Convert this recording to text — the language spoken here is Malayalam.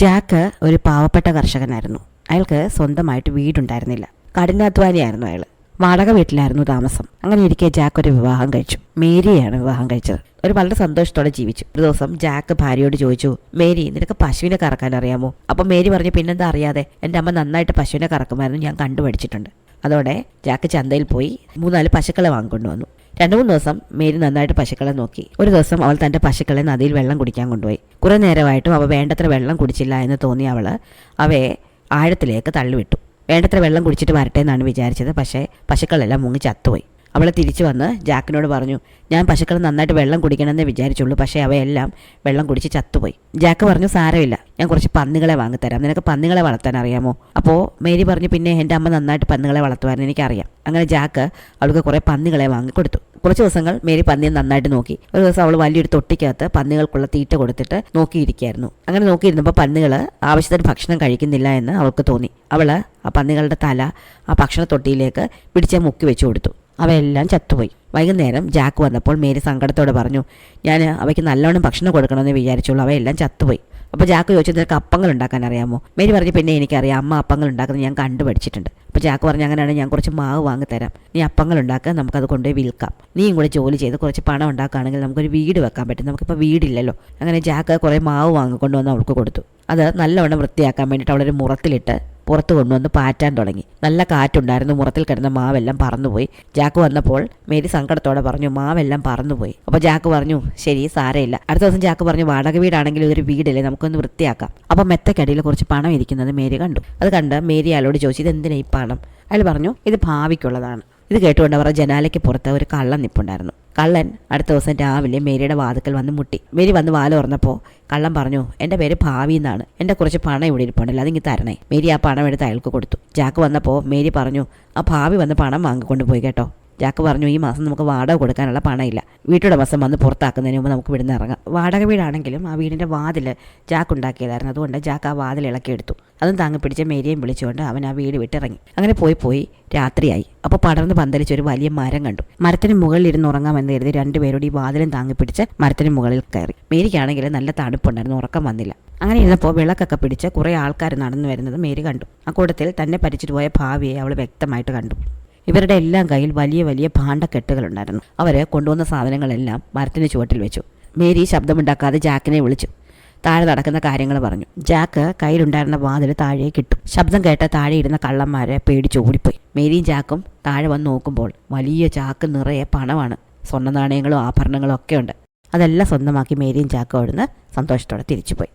ജാക്ക് ഒരു പാവപ്പെട്ട കർഷകനായിരുന്നു. അയാൾക്ക് സ്വന്തമായിട്ട് വീടുണ്ടായിരുന്നില്ല. കഠിനാധ്വാനിയായിരുന്നു അയാൾ. വാടക വീട്ടിലായിരുന്നു താമസം. അങ്ങനെ ഇരിക്കെ ജാക്ക് ഒരു വിവാഹം കഴിച്ചു. മേരിയാണ് വിവാഹം കഴിച്ചത്. ഒരു വളരെ സന്തോഷത്തോടെ ജീവിച്ചു. ഒരു ദിവസം ജാക്ക് ഭാര്യയോട് ചോദിച്ചു, മേരി, നിനക്ക് പശുവിനെ കറക്കാൻ അറിയാമോ? അപ്പം മേരി പറഞ്ഞു, പിന്നെന്താ അറിയാതെ, എൻ്റെ അമ്മ നന്നായിട്ട് പശുവിനെ കറക്കുമായിരുന്നു, ഞാൻ കണ്ടുപഠിച്ചിട്ടുണ്ട്. അതോടെ ജാക്ക് ചന്തയിൽ പോയി 3-4 പശുക്കളെ വാങ്ങിക്കൊണ്ടു വന്നു. 2-3 ദിവസം മേരി നന്നായിട്ട് പശുക്കളെ നോക്കി. ഒരു ദിവസം അവൾ തൻ്റെ പശുക്കളെ നദിയിൽ വെള്ളം കുടിക്കാൻ കൊണ്ടുപോയി. കുറേ നേരമായിട്ടും അവ വേണ്ടത്ര വെള്ളം കുടിച്ചില്ല എന്ന് തോന്നി അവൾ അവയെ ആഴത്തിലേക്ക് തള്ളിവിട്ടു. വേണ്ടത്ര വെള്ളം കുടിച്ചിട്ട് വരട്ടെ എന്നാണ് വിചാരിച്ചത്. പക്ഷേ പശുക്കളെല്ലാം മുങ്ങി ചത്തുപോയി. അവൾ തിരിച്ചു വന്ന് ജാക്കിനോട് പറഞ്ഞു, ഞാൻ പശുക്കൾ നന്നായിട്ട് വെള്ളം കുടിക്കണമെന്നേ വിചാരിച്ചുള്ളൂ, പക്ഷേ അവയെല്ലാം വെള്ളം കുടിച്ച് ചത്തുപോയി. ജാക്ക് പറഞ്ഞു, സാരമില്ല, ഞാൻ കുറച്ച് പന്നികളെ വാങ്ങിത്തരാം, നിനക്ക് പന്നികളെ വളർത്താൻ അറിയാമോ? അപ്പോൾ മേരി പറഞ്ഞു, പിന്നെ എൻ്റെ അമ്മ നന്നായിട്ട് പന്നികളെ വളർത്തുമായിരുന്നു, എനിക്കറിയാം. അങ്ങനെ ജാക്ക് അവൾക്ക് കുറേ പന്നികളെ വാങ്ങിക്കൊടുത്തു. കുറച്ച് ദിവസങ്ങൾ മേരി പന്നിയെ നന്നായിട്ട് നോക്കി. ഒരു ദിവസം അവൾ വലിയൊരു തൊട്ടിക്കകത്ത് പന്നികൾക്കുള്ള തീറ്റ കൊടുത്തിട്ട് നോക്കിയിരിക്കുകയായിരുന്നു. അങ്ങനെ നോക്കിയിരുന്നപ്പോൾ പന്നികൾ ആവശ്യത്തിന് ഭക്ഷണം കഴിക്കുന്നില്ല എന്ന് അവൾക്ക് തോന്നി. അവൾ ആ പന്നികളുടെ തല ആ ഭക്ഷണ തൊട്ടിയിലേക്ക് പിടിച്ച് മുക്കി വെച്ചു കൊടുത്തു. അവയെല്ലാം ചത്തുപോയി. വൈകുന്നേരം ജാക്ക് വന്നപ്പോൾ മേരി സങ്കടത്തോടെ പറഞ്ഞു, ഞാൻ അവയ്ക്ക് നല്ലവണ്ണം ഭക്ഷണം കൊടുക്കണമെന്ന് വിചാരിച്ചുള്ളൂ, അവയെല്ലാം ചത്തുപോയി. അപ്പോൾ ജാക്ക് ചോദിച്ചു, നിനക്ക് അപ്പങ്ങൾ ഉണ്ടാക്കാൻ അറിയാമോ? മേരി പറഞ്ഞു, പിന്നെ എനിക്കറിയാം, അമ്മ അപ്പങ്ങൾ ഉണ്ടാക്കുന്നത് ഞാൻ കണ്ടുപഠിച്ചിട്ടുണ്ട്. അപ്പോൾ ജാക്ക് പറഞ്ഞു, അങ്ങനെയാണെങ്കിൽ ഞാൻ കുറച്ച് മാവ് വാങ്ങിത്തരാം, നീ അപ്പങ്ങൾ ഉണ്ടാക്കുക, നമുക്കത് കൊണ്ടുപോയി വിൽക്കാം. നീയും കൂടെ ജോലി ചെയ്ത് കുറച്ച് പണം ഉണ്ടാക്കുകയാണെങ്കിൽ നമുക്കൊരു വീട് വെക്കാൻ പറ്റും. നമുക്കിപ്പോൾ വീടില്ലല്ലോ. അങ്ങനെ ജാക്ക് കുറേ മാവ് വാങ്ങിക്കൊണ്ടുവന്ന് അവൾക്ക് കൊടുത്തു. അത് നല്ലവണ്ണം വൃത്തിയാക്കാൻ വേണ്ടിയിട്ട് അവളൊരു മുറത്തിലിട്ട് പുറത്ത് കൊണ്ടുവന്ന് പാറ്റാൻ തുടങ്ങി. നല്ല കാറ്റുണ്ടായിരുന്നു. മുറത്തിൽ കിടന്ന മാവെല്ലാം പറന്നുപോയി. ജാക്ക് വന്നപ്പോൾ മേരി സങ്കടത്തോടെ പറഞ്ഞു, മാവെല്ലാം പറന്നുപോയി. അപ്പോൾ ജാക്ക് പറഞ്ഞു, ശരി, സാരമില്ല. അടുത്ത ദിവസം ജാക്ക് പറഞ്ഞു, വാടക വീടാണെങ്കിൽ ഇതൊരു വീടല്ലേ, നമുക്കൊന്ന് വൃത്തിയാക്കാം. അപ്പം മെത്തക്കടിയിൽ കുറച്ച് പണം ഇരിക്കുന്നത് മേരി കണ്ടു. അത് കണ്ട് മേരി അയാളോട് ചോദിച്ചു, ഇതെന്തിനാ ഈ പണം? അയാൾ പറഞ്ഞു, ഇത് ഭാവിക്കുള്ളതാണ്. ഇത് കേട്ടുകൊണ്ട് അവർ ജനാലയ്ക്ക് പുറത്ത് ഒരു കള്ളൻ നിപ്പുണ്ടായിരുന്നു. കള്ളൻ അടുത്ത ദിവസം രാവിലെ മേരിയുടെ വാതിക്കൽ വന്ന് മുട്ടി. മേരി വന്ന് വാല തുറന്നപ്പോൾ കള്ളൻ പറഞ്ഞു, എൻ്റെ പേര് ഭാവി എന്നാണ്, എൻ്റെ കുറച്ച് പണം ഇവിടെ ഇരിപ്പുണ്ടല്ലോ, അതിങ്ങി തരണേ. മേരി ആ പണം എടുത്ത് അയാൾക്ക് കൊടുത്തു. ജാക്ക് വന്നപ്പോൾ മേരി പറഞ്ഞു, ആ ഭാവി വന്ന് പണം വാങ്ങിക്കൊണ്ട് പോയി കേട്ടോ. ജാക്ക് പറഞ്ഞു, ഈ മാസം നമുക്ക് വാടക കൊടുക്കാനുള്ള പണമില്ല, വീട്ടുടമസ്ഥൻ വന്ന് പുറത്താക്കുന്നതിന് മുമ്പ് നമുക്ക് ഇവിടുന്ന് ഇറങ്ങാം. വാടക വീടാണെങ്കിലും ആ വീടിൻ്റെ വാതിൽ ജാക്ക് ഉണ്ടാക്കിയതായിരുന്നു. അതുകൊണ്ട് ജാക്ക് ആ വാതിൽ ഇളക്കിയെടുത്തു. അതും താങ്ങി പിടിച്ച് മേരിയും വിളിച്ചുകൊണ്ട് അവൻ ആ വീട് വിട്ടിറങ്ങി. അങ്ങനെ പോയി രാത്രിയായി. അപ്പോൾ പടർന്ന് പന്തലിച്ച് ഒരു വലിയ മരം കണ്ടു. മരത്തിന് മുകളിൽ ഇരുന്ന് ഉറങ്ങാമെന്ന് കരുതി രണ്ടുപേരോട് ഈ വാതിലും താങ്ങി പിടിച്ച് മരത്തിന് മുകളിൽ കയറി. മേരിക്കാണെങ്കിൽ നല്ല തണുപ്പുണ്ടായിരുന്നു, ഉറക്കം വന്നില്ല. അങ്ങനെ ഇരുന്നപ്പോൾ വിളക്കൊക്കെ പിടിച്ച് കുറേ ആൾക്കാർ നടന്നു വരുന്നത് മേരി കണ്ടു. ആ കൂട്ടത്തിൽ തന്നെ പരിച്ചിട്ട് പോയ ഭാവിയെ അവൾ വ്യക്തമായിട്ട് കണ്ടു. ഇവരുടെ എല്ലാം കയ്യിൽ വലിയ വലിയ ഭാണ്ഡക്കെട്ടുകളുണ്ടായിരുന്നു. അവർ കൊണ്ടുവന്ന സാധനങ്ങളെല്ലാം മരത്തിന് ചുവട്ടിൽ വെച്ചു. മേരി ശബ്ദമുണ്ടാക്കാതെ ജാക്കിനെ വിളിച്ചു. താഴെ നടക്കുന്ന കാര്യങ്ങൾ പറഞ്ഞു. ജാക്ക് കയ്യിലുണ്ടായിരുന്ന വാതിൽ താഴേക്ക് ഇട്ടു. ശബ്ദം കേട്ട താഴെ ഇരുന്ന കള്ളന്മാരെ പേടിച്ച് ഓടിപ്പോയി. മേരിയും ജാക്കും താഴെ വന്ന് നോക്കുമ്പോൾ വലിയ ചാക്ക് നിറയെ പണമാണ്. സ്വർണ്ണ നാണയങ്ങളും ആഭരണങ്ങളും ഒക്കെ ഉണ്ട്. അതെല്ലാം സ്വന്തമാക്കി മേരിയും ജാക്കും അവിടുന്ന് സന്തോഷത്തോടെ തിരിച്ചുപോയി.